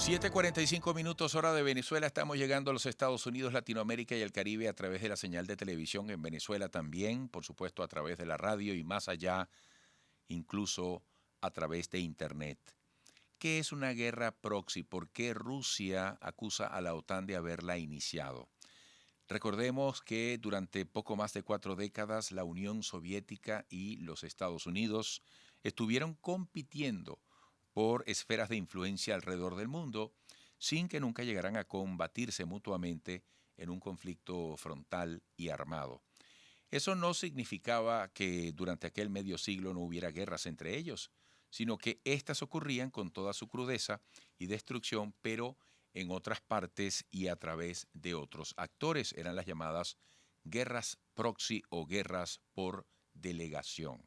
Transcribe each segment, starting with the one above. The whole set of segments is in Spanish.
7:45 hora de Venezuela. Estamos llegando a los Estados Unidos, Latinoamérica y el Caribe a través de la señal de televisión en Venezuela también, por supuesto a través de la radio y más allá, incluso a través de Internet. ¿Qué es una guerra proxy? ¿Por qué Rusia acusa a la OTAN de haberla iniciado? Recordemos que durante poco más de 4 décadas la Unión Soviética y los Estados Unidos estuvieron compitiendo por esferas de influencia alrededor del mundo, sin que nunca llegaran a combatirse mutuamente en un conflicto frontal y armado. Eso no significaba que durante aquel medio siglo no hubiera guerras entre ellos, sino que éstas ocurrían con toda su crudeza y destrucción, pero en otras partes y a través de otros actores. Eran las llamadas guerras proxy o guerras por delegación.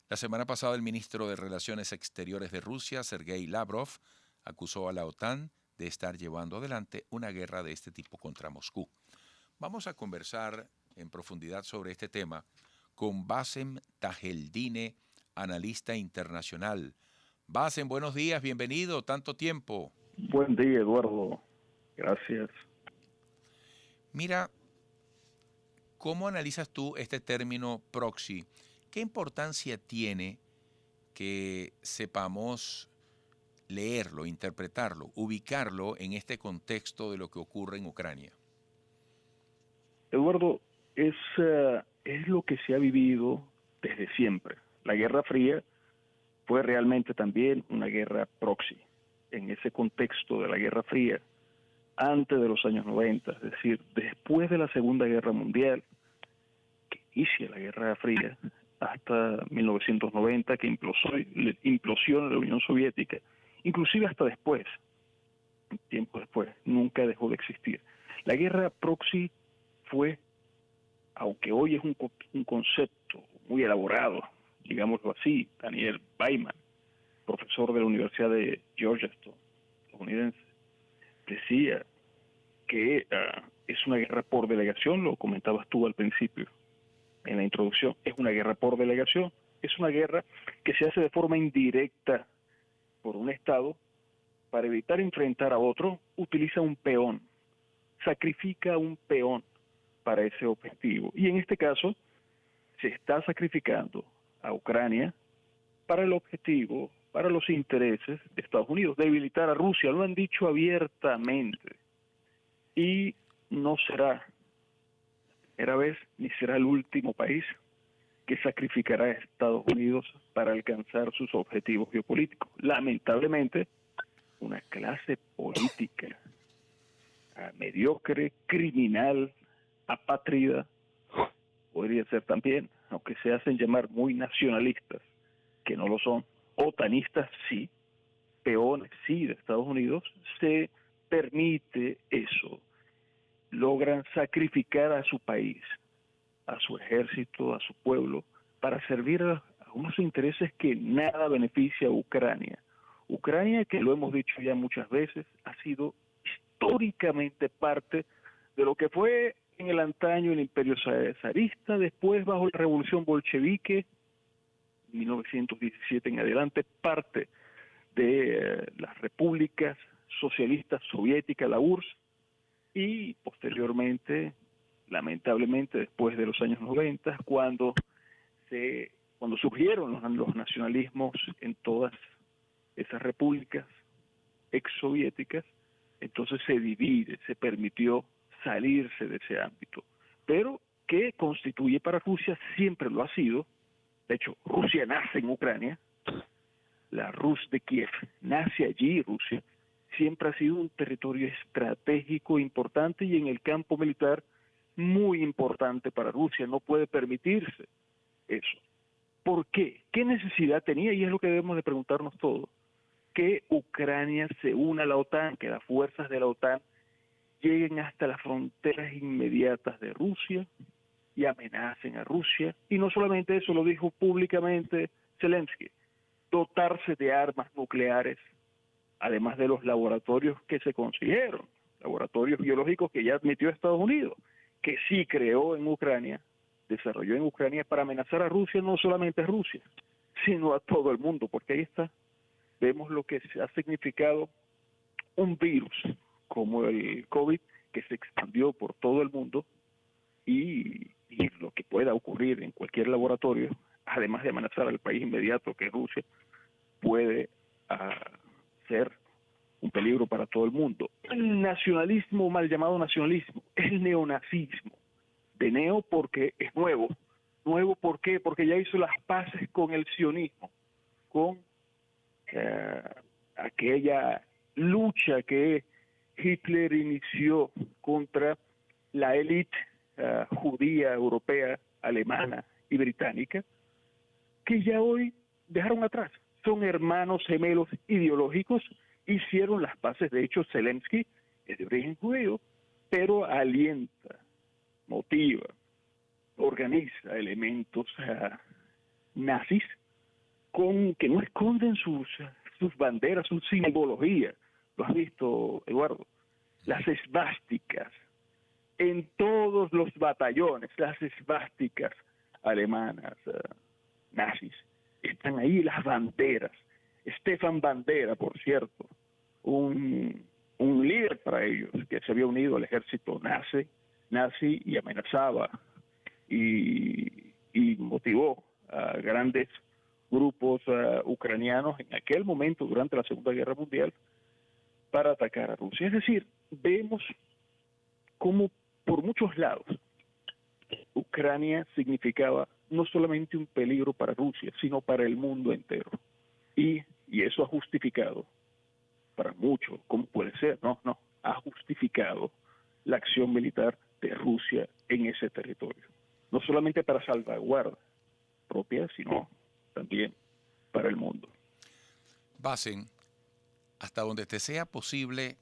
La semana pasada el ministro de Relaciones Exteriores de Rusia, Sergei Lavrov, acusó a la OTAN de estar llevando adelante una guerra de este tipo contra Moscú. Vamos a conversar en profundidad sobre este tema con Bassem Tajeldine, analista internacional. Bassem, buenos días, bienvenido, tanto tiempo. Buen día, Eduardo. Gracias. Mira, ¿cómo analizas tú este término proxy? ¿Qué importancia tiene que sepamos leerlo, interpretarlo, ubicarlo en este contexto de lo que ocurre en Ucrania? Eduardo, es lo que se ha vivido desde siempre. La Guerra Fría fue realmente también una guerra proxy. En ese contexto de la Guerra Fría, antes de los años 90, es decir, después de la Segunda Guerra Mundial, que inicia la Guerra Fría, hasta 1990, que implosiona la Unión Soviética, inclusive hasta después, tiempo después, nunca dejó de existir. La guerra proxy fue, aunque hoy es un concepto muy elaborado, digámoslo así, Daniel Weimann, profesor de la Universidad de Georgetown, estadounidense, decía que es una guerra por delegación, lo comentabas tú al principio, en la introducción, es una guerra por delegación, es una guerra que se hace de forma indirecta por un Estado para evitar enfrentar a otro, utiliza un peón, sacrifica un peón para ese objetivo. Y en este caso, se está sacrificando a Ucrania para el objetivo, para los intereses de Estados Unidos, debilitar a Rusia, lo han dicho abiertamente. Y no será la primera vez ni será el último país que sacrificará a Estados Unidos para alcanzar sus objetivos geopolíticos. Lamentablemente, una clase política mediocre, criminal, apátrida, podría ser también, aunque se hacen llamar muy nacionalistas, que no lo son, otanistas sí, peones sí de Estados Unidos, se permite eso. Logran sacrificar a su país, a su ejército, a su pueblo, para servir a unos intereses que nada beneficia a Ucrania. Ucrania, que lo hemos dicho ya muchas veces, ha sido históricamente parte de lo que fue en el antaño el imperio zarista, después bajo la revolución bolchevique, 1917 en adelante, parte de las repúblicas socialistas soviéticas, la URSS, y posteriormente, lamentablemente, después de los años 90, cuando surgieron los nacionalismos en todas esas repúblicas exsoviéticas, entonces se divide, se permitió salirse de ese ámbito. Pero que constituye para Rusia, siempre lo ha sido. De hecho, Rusia nace en Ucrania, la Rus de Kiev nace allí, Rusia. Siempre ha sido un territorio estratégico importante y en el campo militar muy importante para Rusia. No puede permitirse eso. ¿Por qué? ¿Qué necesidad tenía? Y es lo que debemos de preguntarnos todos. Que Ucrania se una a la OTAN, que las fuerzas de la OTAN lleguen hasta las fronteras inmediatas de Rusia y amenacen a Rusia. Y no solamente eso, lo dijo públicamente Zelensky, dotarse de armas nucleares, además de los laboratorios que se consiguieron, laboratorios biológicos que ya admitió Estados Unidos, que sí creó en Ucrania, desarrolló en Ucrania para amenazar a Rusia, no solamente a Rusia, sino a todo el mundo, porque ahí está, vemos lo que ha significado un virus como el COVID que se expandió por todo el mundo y lo que pueda ocurrir en cualquier laboratorio, además de amenazar al país inmediato que es Rusia, puede ser un peligro para todo el mundo. El nacionalismo, mal llamado nacionalismo, el neonazismo. De neo porque es nuevo. Nuevo ¿por qué? Porque ya hizo las paces con el sionismo, con aquella lucha que Hitler inició contra la élite judía, europea, alemana y británica, que ya hoy dejaron atrás. Son hermanos gemelos ideológicos, hicieron las paces. De hecho, Zelensky es de origen judío, pero alienta, motiva, organiza elementos nazis con que no esconden sus banderas, su simbología. Lo has visto, Eduardo, las esvásticas en todos los batallones, las esvásticas alemanas, nazis, están ahí, las banderas. Stefan Bandera, por cierto, un líder para ellos, que se había unido al ejército nazi y amenazaba y motivó a grandes grupos ucranianos en aquel momento durante la Segunda Guerra Mundial para atacar a Rusia. Es decir, vemos cómo por muchos lados Ucrania significaba no solamente un peligro para Rusia, sino para el mundo entero. Y eso ha justificado para muchos, ¿cómo puede ser? No, ha justificado la acción militar de Rusia en ese territorio. No solamente para salvaguarda propia, sino también para el mundo. Basen, hasta donde te sea posible,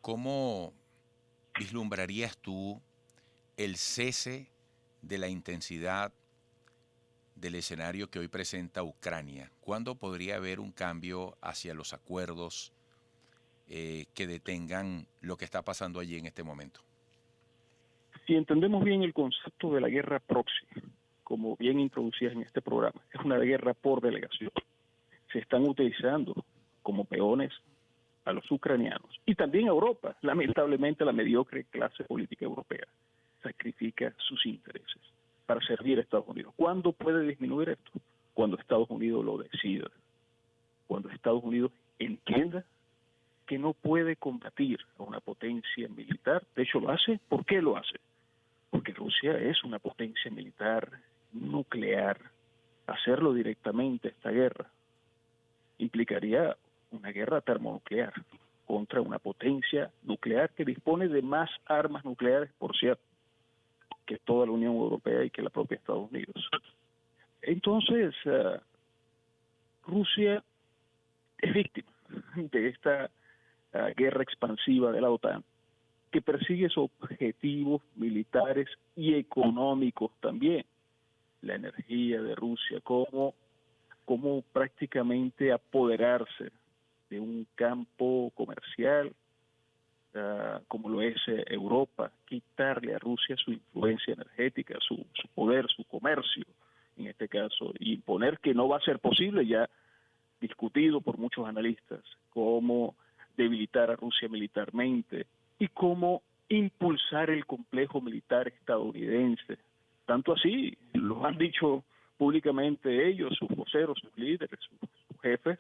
¿cómo vislumbrarías tú el cese de la intensidad del escenario que hoy presenta Ucrania? ¿Cuándo podría haber un cambio hacia los acuerdos que detengan lo que está pasando allí en este momento? Si entendemos bien el concepto de la guerra proxy, como bien introducías en este programa, es una guerra por delegación. Se están utilizando como peones a los ucranianos y también a Europa. Lamentablemente la mediocre clase política europea sacrifica sus intereses para servir a Estados Unidos. ¿Cuándo puede disminuir esto? Cuando Estados Unidos lo decida. Cuando Estados Unidos entienda que no puede combatir a una potencia militar. De hecho lo hace. ¿Por qué lo hace? Porque Rusia es una potencia militar nuclear. Hacerlo directamente esta guerra implicaría una guerra termonuclear contra una potencia nuclear que dispone de más armas nucleares, por cierto, que toda la Unión Europea y que la propia Estados Unidos. Entonces, Rusia es víctima de esta guerra expansiva de la OTAN, que persigue sus objetivos militares y económicos también. La energía de Rusia, como prácticamente apoderarse de un campo comercial como lo es Europa, quitarle a Rusia su influencia energética, su poder, su comercio, en este caso, y imponer que no va a ser posible, ya discutido por muchos analistas, cómo debilitar a Rusia militarmente y cómo impulsar el complejo militar estadounidense. Tanto así, lo han dicho públicamente ellos, sus voceros, sus líderes, sus jefes,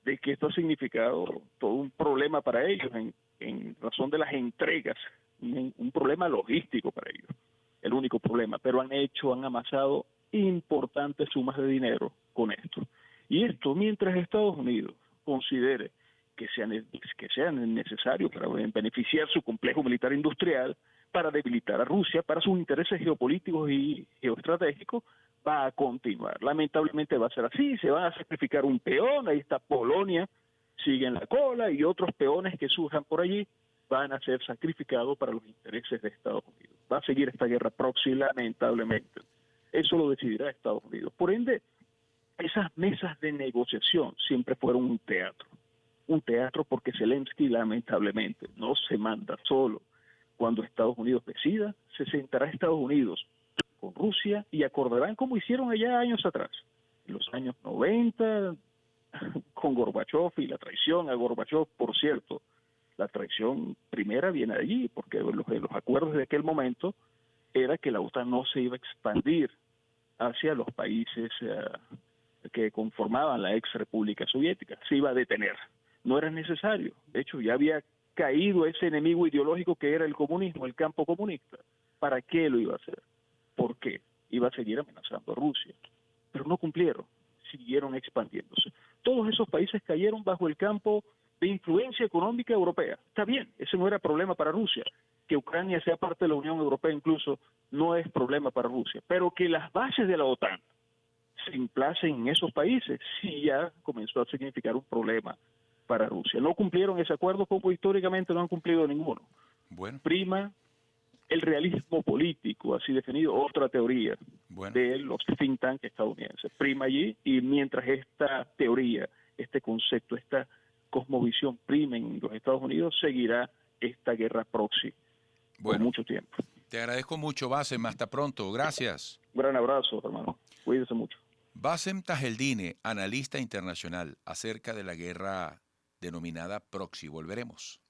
de que esto ha significado todo un problema para ellos en razón de las entregas, un problema logístico para ellos, el único problema, pero han amasado importantes sumas de dinero con esto. Y esto mientras Estados Unidos considere que sea necesario para beneficiar su complejo militar industrial, para debilitar a Rusia, para sus intereses geopolíticos y geoestratégicos, va a continuar. Lamentablemente va a ser así, se va a sacrificar un peón, ahí está Polonia, sigue en la cola, y otros peones que surjan por allí van a ser sacrificados para los intereses de Estados Unidos. Va a seguir esta guerra proxy, lamentablemente. Eso lo decidirá Estados Unidos. Por ende, esas mesas de negociación siempre fueron un teatro. Un teatro porque Zelensky, lamentablemente, no se manda solo. Cuando Estados Unidos decida, se sentará Estados Unidos con Rusia y acordarán como hicieron allá años atrás, en los años 90, con Gorbachev y la traición a Gorbachev, por cierto, la traición primera viene de allí, porque los acuerdos de aquel momento era que la OTAN no se iba a expandir hacia los países que conformaban la ex República Soviética, se iba a detener. No era necesario, de hecho ya había caído ese enemigo ideológico que era el comunismo, el campo comunista. ¿Para qué lo iba a hacer? ¿Por qué? Iba a seguir amenazando a Rusia. Pero no cumplieron, siguieron expandiéndose. Todos esos países cayeron bajo el campo de influencia económica europea. Está bien, ese no era problema para Rusia. Que Ucrania sea parte de la Unión Europea incluso no es problema para Rusia. Pero que las bases de la OTAN se emplacen en esos países, sí ya comenzó a significar un problema para Rusia. No cumplieron ese acuerdo como históricamente no han cumplido ninguno. Bueno. Prima el realismo político, así definido, otra teoría de los think tanks estadounidenses. Prima allí, y mientras esta teoría, este concepto, esta cosmovisión prima en los Estados Unidos, seguirá esta guerra proxy por mucho tiempo. Te agradezco mucho, Bassem. Hasta pronto. Gracias. Un gran abrazo, hermano. Cuídese mucho. Bassem Tajeldine, analista internacional, acerca de la guerra denominada proxy. Volveremos.